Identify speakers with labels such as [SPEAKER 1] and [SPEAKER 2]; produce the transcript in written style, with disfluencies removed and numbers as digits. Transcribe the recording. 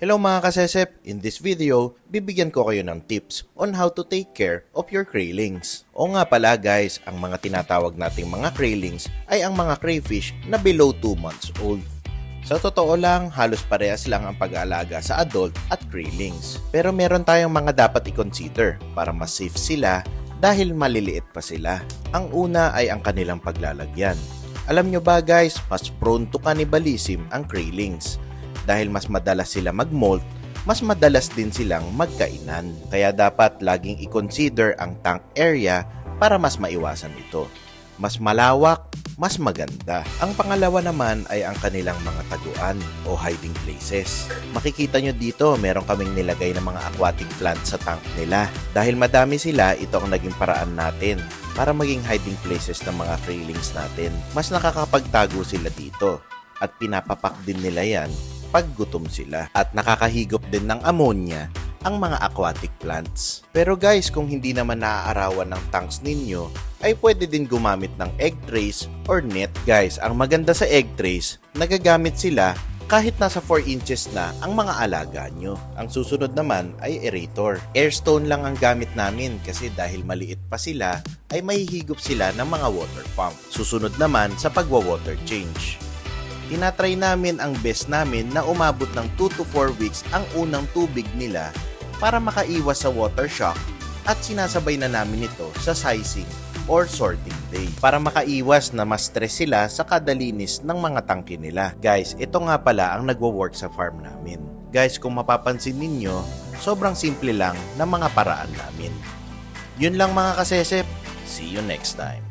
[SPEAKER 1] Hello mga kasesep! In this video, bibigyan ko kayo ng tips on how to take care of your krillings. O nga pala guys, ang mga tinatawag nating mga krillings ay ang mga crayfish na below 2 months old. Sa totoo lang, halos parehas lang ang pag-aalaga sa adult at krillings. Pero meron tayong mga dapat i-consider para mas safe sila dahil maliliit pa sila. Ang una ay ang kanilang paglalagyan. Alam nyo ba guys, mas prone to cannibalism ang krillings. Dahil mas madalas sila mag-molt, mas madalas din silang magkainan. Kaya dapat laging i-consider ang tank area para mas maiwasan ito. Mas malawak, mas maganda. Ang pangalawa naman ay ang kanilang mga taguan o hiding places. Makikita nyo dito, meron kaming nilagay ng mga aquatic plants sa tank nila. Dahil madami sila, ito ang naging paraan natin para maging hiding places ng mga krillings natin. Mas nakakapagtago sila dito at pinapapak din nila yan pag gutom sila at nakakahigop din ng ammonia ang mga aquatic plants. Pero guys, kung hindi naman naaarawan ng tanks ninyo, ay pwede din gumamit ng egg trays or net. Guys, ang maganda sa egg trays, nagagamit sila kahit nasa 4 inches na ang mga alaga nyo. Ang susunod naman ay aerator. Airstone lang ang gamit namin kasi dahil maliit pa sila, ay mahihigop sila ng mga water pump. Susunod naman sa pagwa-water change. Tinatry namin ang best namin na umabot ng 2 to 4 weeks ang unang tubig nila para makaiwas sa water shock at sinasabay na namin ito sa sizing or sorting day para makaiwas na ma-stress sila sa kadalinis ng mga tangke nila. Guys, ito nga pala ang nagwo-work sa farm namin. Guys, kung mapapansin ninyo, sobrang simple lang ng mga paraan namin. Yun lang mga kasesep. See you next time.